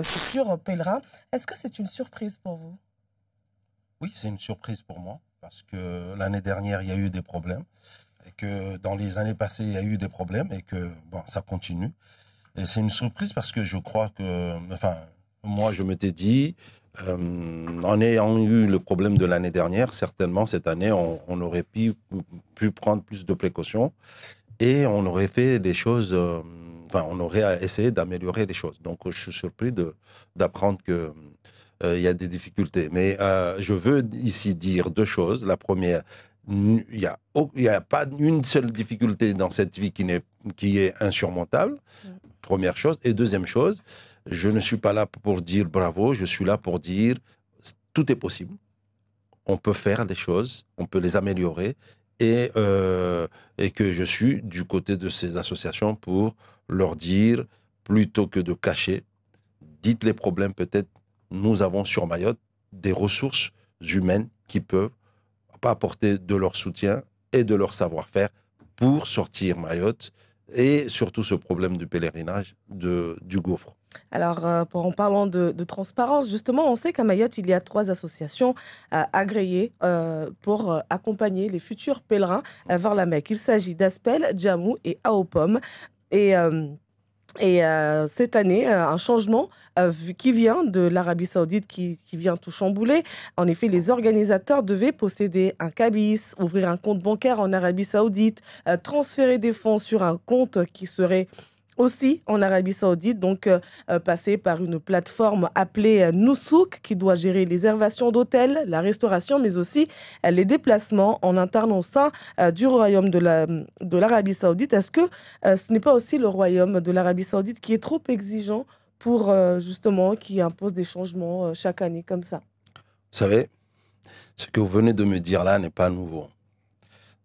Futur pèlerin. Est-ce que c'est une surprise pour vous? Oui, c'est une surprise pour moi parce que l'année dernière, il y a eu des problèmes et que dans les années passées, il y a eu des problèmes et que bon, ça continue. Et c'est une surprise parce que je crois que, enfin, moi, je m'étais dit, en ayant eu le problème de l'année dernière, certainement cette année, on aurait pu prendre plus de précautions et on aurait fait des choses, enfin, on aurait essayé d'améliorer les choses. Donc, je suis surpris d'apprendre que il y a des difficultés. Mais je veux ici dire deux choses. La première, il y a pas une seule difficulté dans cette vie qui est insurmontable. Première chose. Et deuxième chose, je ne suis pas là pour dire bravo, je suis là pour dire tout est possible. On peut faire des choses, on peut les améliorer et que je suis du côté de ces associations pour leur dire, plutôt que de cacher, dites les problèmes peut-être, nous avons sur Mayotte des ressources humaines qui peuvent apporter de leur soutien et de leur savoir-faire pour sortir Mayotte et surtout ce problème du pèlerinage du gouffre. Alors, en parlant de transparence, justement, on sait qu'à Mayotte, il y a 3 associations agréées pour accompagner les futurs pèlerins vers la Mecque. Il s'agit d'Aspel, Djamou et Aopom. Et, cette année, un changement qui vient de l'Arabie Saoudite qui vient tout chambouler. En effet, les organisateurs devaient posséder un cabis, ouvrir un compte bancaire en Arabie Saoudite, transférer des fonds sur un compte qui serait aussi en Arabie Saoudite, donc passer par une plateforme appelée Noussouk qui doit gérer les réservations d'hôtels, la restauration, mais aussi les déplacements en interne au sein du royaume de l'Arabie Saoudite. Est-ce que ce n'est pas aussi le royaume de l'Arabie Saoudite qui est trop exigeant pour justement qui impose des changements chaque année comme ça? Vous savez, ce que vous venez de me dire là n'est pas nouveau.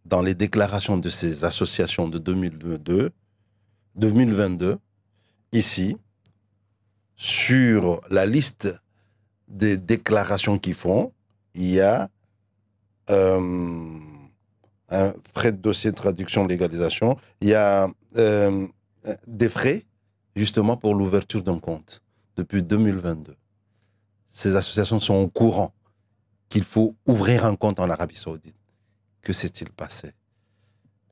Dans les déclarations de ces associations de 2022, ici, sur la liste des déclarations qu'ils font, il y a un frais de dossier de traduction, légalisation, il y a des frais justement pour l'ouverture d'un compte depuis 2022. Ces associations sont au courant qu'il faut ouvrir un compte en Arabie Saoudite. Que s'est-il passé?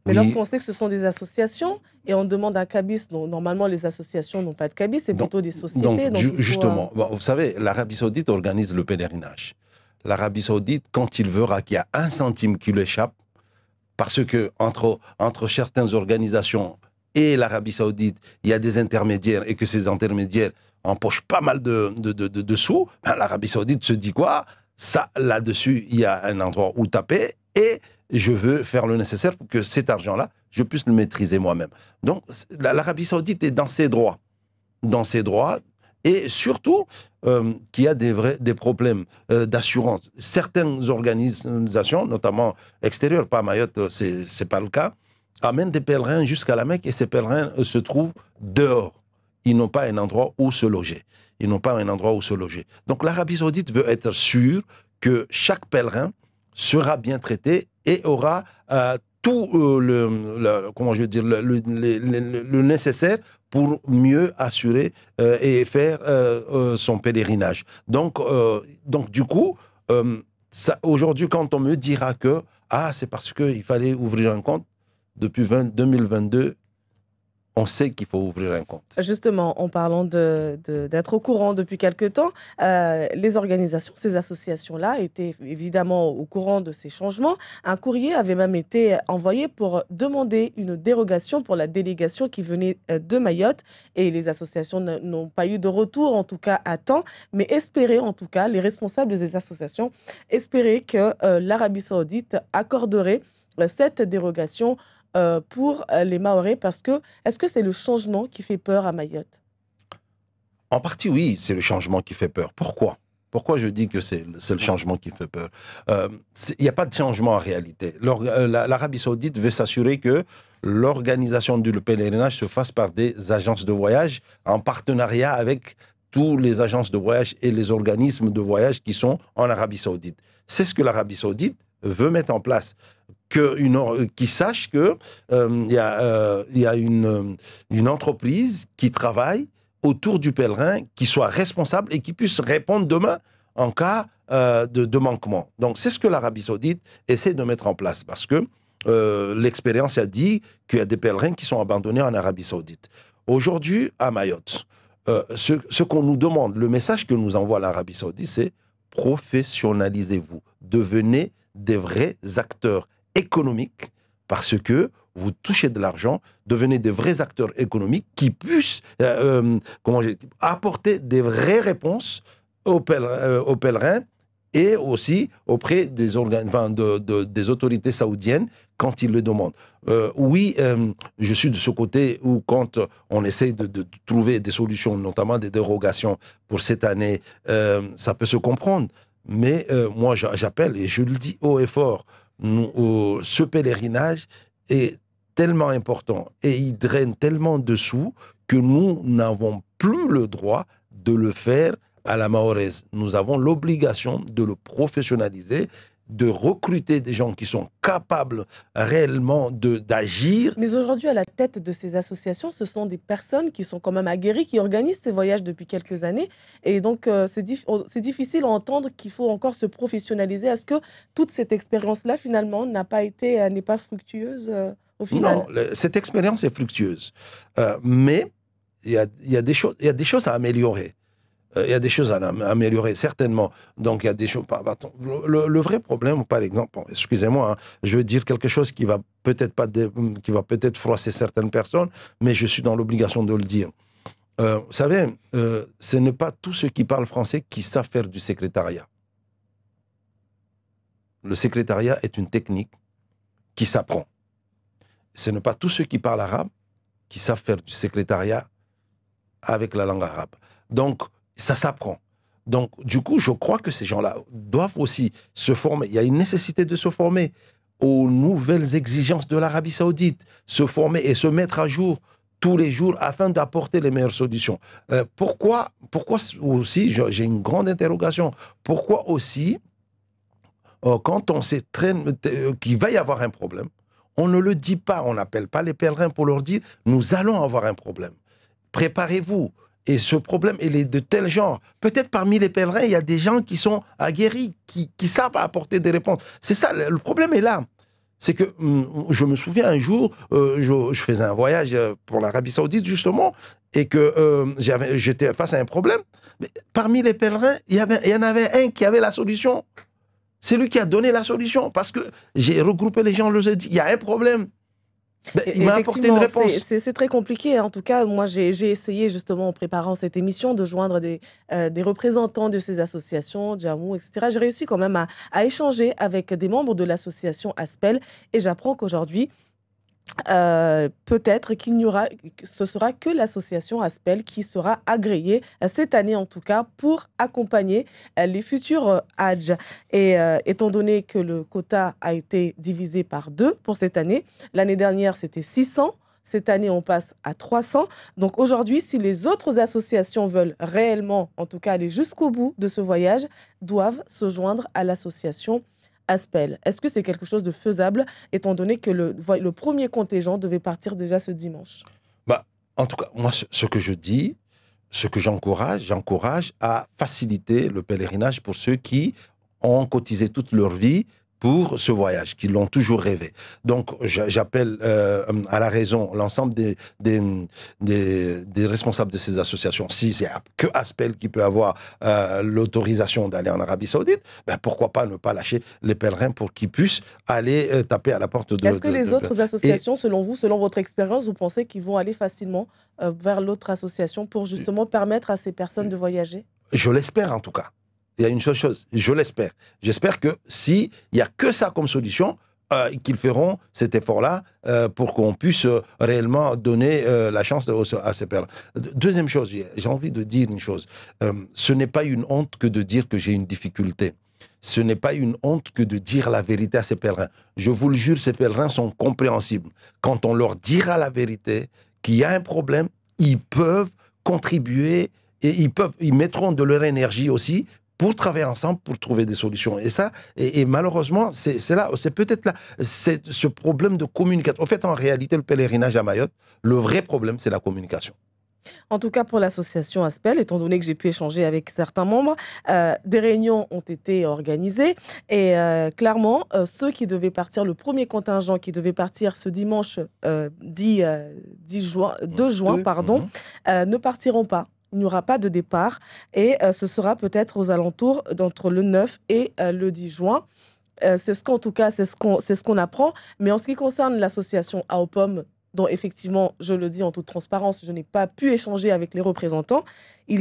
Mais Oui, lorsqu'on sait que ce sont des associations et on demande un cabis, normalement les associations n'ont pas de cabis, c'est donc, plutôt des sociétés. Donc il faut. justement, bon, vous savez, l'Arabie Saoudite organise le pèlerinage. L'Arabie Saoudite, quand il verra qu'il y a un centime qui lui échappe, parce que entre certaines organisations et l'Arabie Saoudite, il y a des intermédiaires et que ces intermédiaires empochent pas mal de sous, ben, l'Arabie Saoudite se dit quoi? Ça, là-dessus, il y a un endroit où taper et je veux faire le nécessaire pour que cet argent-là, je puisse le maîtriser moi-même. Donc, l'Arabie Saoudite est dans ses droits, et surtout qu'il y a des problèmes d'assurance. Certaines organisations, notamment extérieures, pas à Mayotte, c'est pas le cas, amènent des pèlerins jusqu'à la Mecque et ces pèlerins se trouvent dehors. Ils n'ont pas un endroit où se loger. Ils n'ont pas un endroit où se loger. Donc l'Arabie Saoudite veut être sûre que chaque pèlerin sera bien traité et aura tout comment je veux dire, le nécessaire pour mieux assurer et faire son pèlerinage. Donc du coup, aujourd'hui, quand on me dira que c'est parce qu'il fallait ouvrir un compte, depuis 2022, on sait qu'il faut ouvrir un compte. Justement, en parlant d'être au courant depuis quelque temps, les organisations, ces associations-là étaient évidemment au courant de ces changements. Un courrier avait même été envoyé pour demander une dérogation pour la délégation qui venait de Mayotte et les associations n'ont pas eu de retour, en tout cas à temps, mais espéraient en tout cas, les responsables des associations espéraient que l'Arabie Saoudite accorderait cette dérogation pour les Mahorais parce que est-ce que c'est le changement qui fait peur à Mayotte? En partie, oui, c'est le changement qui fait peur. Pourquoi? Pourquoi je dis que c'est le changement qui fait peur? Il n'y a pas de changement en réalité. L'Arabie Saoudite veut s'assurer que l'organisation du pèlerinage se fasse par des agences de voyage en partenariat avec tous les agences de voyage et les organismes de voyage qui sont en Arabie Saoudite. C'est ce que l'Arabie Saoudite veut mettre en place. Qui sache que il y a une entreprise qui travaille autour du pèlerin qui soit responsable et qui puisse répondre demain en cas de manquement. Donc, c'est ce que l'Arabie Saoudite essaie de mettre en place parce que l'expérience a dit qu'il y a des pèlerins qui sont abandonnés en Arabie Saoudite. Aujourd'hui, à Mayotte, ce qu'on nous demande, le message que nous envoie l'Arabie Saoudite, c'est professionnalisez-vous, devenez des vrais acteurs économiques parce que vous touchez de l'argent, devenez des vrais acteurs économiques qui puissent apporter des vraies réponses aux pèlerins et aussi auprès des, des autorités saoudiennes quand ils le demandent. Oui, je suis de ce côté où quand on essaie de trouver des solutions, notamment des dérogations pour cette année, ça peut se comprendre. Mais moi, j'appelle et je le dis haut et fort, ce pèlerinage est tellement important et il draine tellement de sous que nous n'avons plus le droit de le faire à la mahoraise. Nous avons l'obligation de le professionnaliser, de recruter des gens qui sont capables réellement d'agir. Mais aujourd'hui, à la tête de ces associations, ce sont des personnes qui sont quand même aguerries, qui organisent ces voyages depuis quelques années. Et donc, c'est difficile à entendre qu'il faut encore se professionnaliser. Est-ce que toute cette expérience-là, finalement, n'est pas fructueuse au final? Non, cette expérience est fructueuse. Mais il y a des choses à améliorer. Il y a des choses à améliorer, certainement. Donc, il y a des choses... Le vrai problème, par exemple, excusez-moi, hein, je veux dire quelque chose qui va peut-être froisser certaines personnes, mais je suis dans l'obligation de le dire. Vous savez, ce n'est pas tous ceux qui parlent français qui savent faire du secrétariat. Le secrétariat est une technique qui s'apprend. Ce n'est pas tous ceux qui parlent arabe qui savent faire du secrétariat avec la langue arabe. Donc, ça s'apprend. Donc, du coup, je crois que ces gens-là doivent aussi se former. Il y a une nécessité de se former aux nouvelles exigences de l'Arabie Saoudite, se former et se mettre à jour tous les jours afin d'apporter les meilleures solutions. Pourquoi aussi, j'ai une grande interrogation, pourquoi aussi, quand on sait qu'il va y avoir un problème, on ne le dit pas, on n'appelle pas les pèlerins pour leur dire « nous allons avoir un problème, préparez-vous ». Et ce problème, il est de tel genre. Peut-être parmi les pèlerins, il y a des gens qui sont aguerris, qui savent apporter des réponses. C'est ça, le problème est là. C'est que je me souviens un jour, je faisais un voyage pour l'Arabie Saoudite, justement, et que j'étais face à un problème. Mais parmi les pèlerins, il y en avait un qui avait la solution. C'est lui qui a donné la solution. Parce que j'ai regroupé les gens, je leur ai dit, il y a un problème. Il m'a apporté une réponse. C'est très compliqué. En tout cas, moi, j'ai essayé justement en préparant cette émission de joindre des représentants de ces associations, Jamou, etc. J'ai réussi quand même à échanger avec des membres de l'association Aspel et j'apprends qu'aujourd'hui, peut-être ce sera que l'association Aspel qui sera agréée cette année en tout cas pour accompagner les futurs Hajj. Et étant donné que le quota a été divisé par 2 pour cette année, l'année dernière c'était 600. Cette année, on passe à 300. Donc aujourd'hui, si les autres associations veulent réellement, en tout cas, aller jusqu'au bout de ce voyage, doivent se joindre à l'association Aspel. Est-ce que c'est quelque chose de faisable, étant donné que le premier contingent devait partir déjà ce dimanche? En tout cas, moi, ce que je dis, ce que j'encourage à faciliter le pèlerinage pour ceux qui ont cotisé toute leur vie pour ce voyage, qui l'ont toujours rêvé. Donc, j'appelle à la raison l'ensemble des responsables de ces associations. Si c'est que Aspel qui peut avoir l'autorisation d'aller en Arabie Saoudite, pourquoi pas ne pas lâcher les pèlerins pour qu'ils puissent aller taper à la porte de... Est-ce que les autres associations, selon vous, selon votre expérience, vous pensez qu'ils vont aller facilement vers l'autre association pour justement permettre à ces personnes de voyager? Je l'espère en tout cas. Il y a une seule chose, je l'espère. J'espère que s'il n'y a que ça comme solution, qu'ils feront cet effort-là pour qu'on puisse réellement donner la chance à ces pères. Deuxième chose, j'ai envie de dire une chose. Ce n'est pas une honte que de dire que j'ai une difficulté. Ce n'est pas une honte que de dire la vérité à ces pèlerins. Je vous le jure, ces pèlerins sont compréhensibles. Quand on leur dira la vérité, qu'il y a un problème, ils peuvent contribuer et ils mettront de leur énergie aussi pour travailler ensemble, pour trouver des solutions. Et ça, et malheureusement, c'est peut-être là, c'est ce problème de communication. En fait, en réalité, le pèlerinage à Mayotte, le vrai problème, c'est la communication. En tout cas, pour l'association Aspel, étant donné que j'ai pu échanger avec certains membres, des réunions ont été organisées et clairement, ceux qui devaient partir, le premier contingent qui devait partir ce dimanche 10 juin, 2 juin, Deux. pardon, Mhm. ne partiront pas. Il n'y aura pas de départ et ce sera peut-être aux alentours d'entre le 9 et le 10 juin. C'est ce qu'en tout cas, c'est ce qu'on apprend. Mais en ce qui concerne l'association AOPOM, dont effectivement, je le dis en toute transparence, je n'ai pas pu échanger avec les représentants, il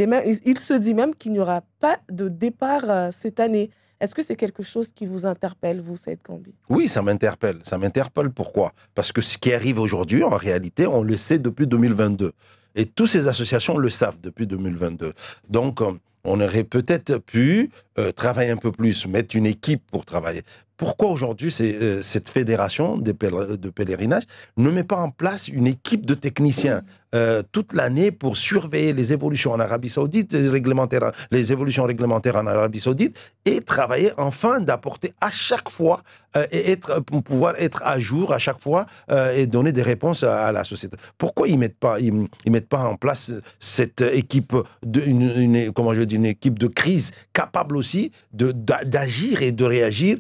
se dit même qu'il n'y aura pas de départ cette année. Est-ce que c'est quelque chose qui vous interpelle, vous, Saïd Kambi? Oui, ça m'interpelle. Ça m'interpelle pourquoi? Parce que ce qui arrive aujourd'hui, en réalité, on le sait depuis 2022. Et toutes ces associations le savent depuis 2022. Donc, on aurait peut-être pu travailler un peu plus, mettre une équipe pour travailler. Pourquoi aujourd'hui cette fédération de pèlerinage ne met pas en place une équipe de techniciens toute l'année pour surveiller les évolutions en Arabie Saoudite, les évolutions réglementaires en Arabie Saoudite et travailler enfin d'apporter à chaque fois pour pouvoir être à jour à chaque fois et donner des réponses à la société. Pourquoi ils mettent pas en place cette équipe comment je dis, une équipe de crise capable aussi d'agir et de réagir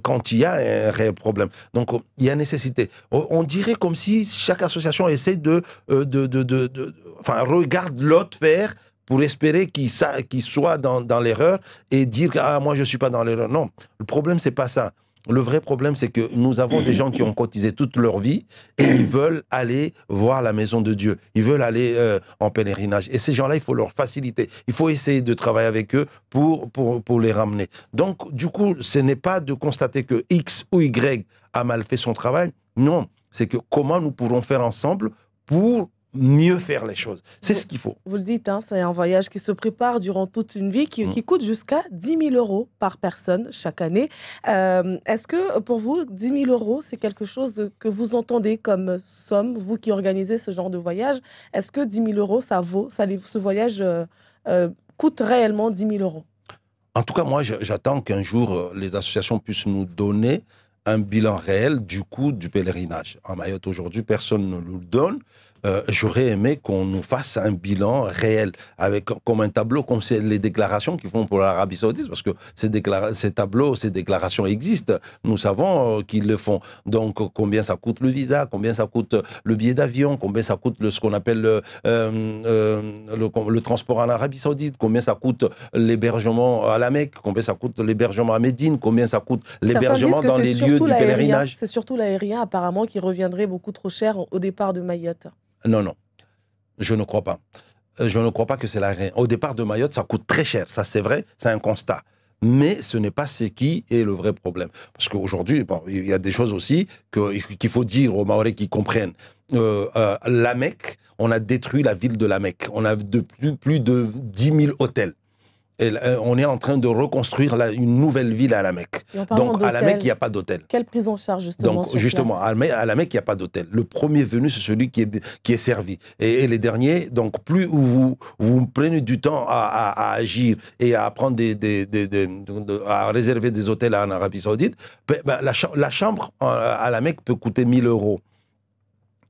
quand il y a un réel problème. Donc il y a nécessité. On dirait comme si chaque association essaie enfin regarde l'autre faire pour espérer qu'il soit dans l'erreur et dire ah moi je suis pas dans l'erreur. Non, le problème c'est pas ça. Le vrai problème, c'est que nous avons des gens qui ont cotisé toute leur vie et ils veulent aller voir la maison de Dieu. Ils veulent aller en pèlerinage. Et ces gens-là, il faut leur faciliter. Il faut essayer de travailler avec eux pour les ramener. Donc, du coup, ce n'est pas de constater que X ou Y a mal fait son travail. Non, c'est que comment nous pourrons faire ensemble pour mieux faire les choses. C'est ce qu'il faut. Vous le dites, hein, c'est un voyage qui se prépare durant toute une vie, qui coûte jusqu'à 10 000 euros par personne chaque année. Est-ce que pour vous, 10 000 euros, c'est quelque chose que vous entendez comme somme, vous qui organisez ce genre de voyage? Est-ce que 10 000 euros, ce voyage coûte réellement 10 000 euros? En tout cas, moi, j'attends qu'un jour, les associations puissent nous donner un bilan réel du coût du pèlerinage. En Mayotte, aujourd'hui, personne ne nous le donne. J'aurais aimé qu'on nous fasse un bilan réel, avec comme un tableau, comme c'est les déclarations qu'ils font pour l'Arabie Saoudite, parce que ces tableaux, ces déclarations existent. Nous savons qu'ils le font. Donc, combien ça coûte le visa, combien ça coûte le billet d'avion, combien ça coûte ce qu'on appelle le transport en Arabie Saoudite, combien ça coûte l'hébergement à la Mecque, combien ça coûte l'hébergement à Médine, combien ça coûte l'hébergement dans les lieux du pèlerinage. C'est surtout l'aérien, apparemment, qui reviendrait beaucoup trop cher au départ de Mayotte. Non, non, je ne crois pas. Je ne crois pas que c'est l'aérien. Au départ de Mayotte, ça coûte très cher. Ça, c'est vrai, c'est un constat. Mais ce n'est pas ce qui est le vrai problème. Parce qu'aujourd'hui, bon, il y a des choses aussi qu'il faut dire aux Mahorais qui comprennent. La Mecque, on a détruit la ville de la Mecque. On a plus de 10 000 hôtels. Et on est en train de reconstruire une nouvelle ville à la Mecque. Donc, à la Mecque, il n'y a pas d'hôtel. Quelle prise en charge, justement, donc, justement, à la Mecque, il n'y a pas d'hôtel. Le premier venu, c'est celui qui est servi. Et les derniers, donc, plus vous prenez du temps à agir et à prendre à réserver des hôtels en Arabie Saoudite, la chambre à la Mecque peut coûter 1 000 euros.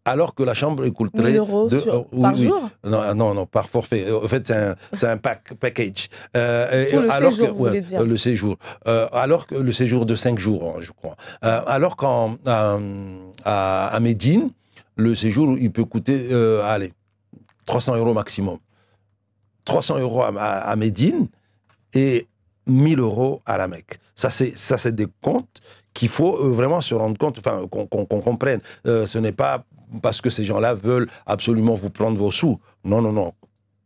Alors que la chambre coûterait 1 000 euros par jour? Non, par forfait. En fait, c'est un package. Tout le séjour, vous voulez dire? Le séjour. Alors que le séjour de 5 jours, je crois. Alors qu'à Médine, le séjour, il peut coûter, 300 euros maximum. 300 euros à Médine et 1 000 euros à la Mecque. Ça, c'est des comptes qu'il faut vraiment se rendre compte, enfin, qu'on comprenne. Ce n'est pas parce que ces gens-là veulent absolument vous prendre vos sous. Non, non, non.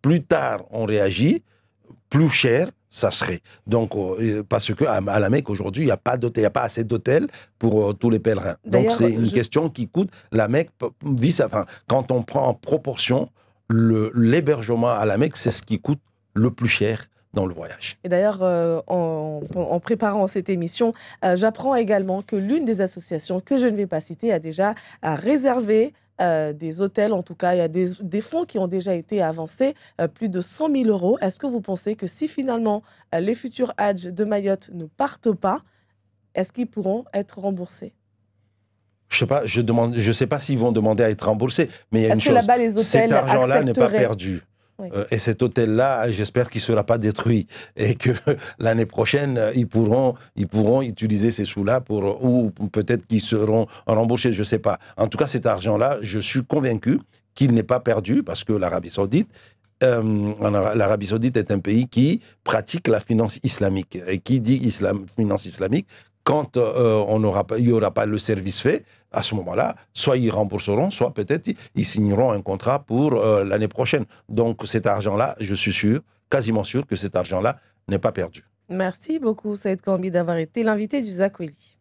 Plus tard, on réagit, plus cher, ça serait. Donc, parce qu'à la Mecque, aujourd'hui, il n'y a pas d'hôtel, il n'y a pas assez d'hôtels pour tous les pèlerins. Donc, c'est une question qui coûte. La Mecque, enfin, quand on prend en proportion, l'hébergement à la Mecque, c'est ce qui coûte le plus cher dans le voyage. Et d'ailleurs, en préparant cette émission, j'apprends également que l'une des associations que je ne vais pas citer a déjà réservé des hôtels. En tout cas, il y a des fonds qui ont déjà été avancés, plus de 100 000 euros. Est-ce que vous pensez que si finalement les futurs Hadj de Mayotte ne partent pas, est-ce qu'ils pourront être remboursés? Je sais pas, je sais pas s'ils vont demander à être remboursés, mais il y a une Est-ce que chose, là-bas, les cet hôtels argent-là n'est pas accepteraient? perdu. Oui. Et cet hôtel-là, j'espère qu'il ne sera pas détruit et que l'année prochaine, ils pourront utiliser ces sous-là ou peut-être qu'ils seront remboursés, je ne sais pas. En tout cas, cet argent-là, je suis convaincu qu'il n'est pas perdu parce que l'Arabie Saoudite est un pays qui pratique la finance islamique. Et qui dit finance islamique, quand il n'y aura pas le service fait, à ce moment-là, soit ils rembourseront, soit peut-être ils signeront un contrat pour l'année prochaine. Donc cet argent-là, je suis sûr, quasiment sûr que cet argent-là n'est pas perdu. Merci beaucoup, Saïd Kambi, d'avoir été l'invité du Zakweli.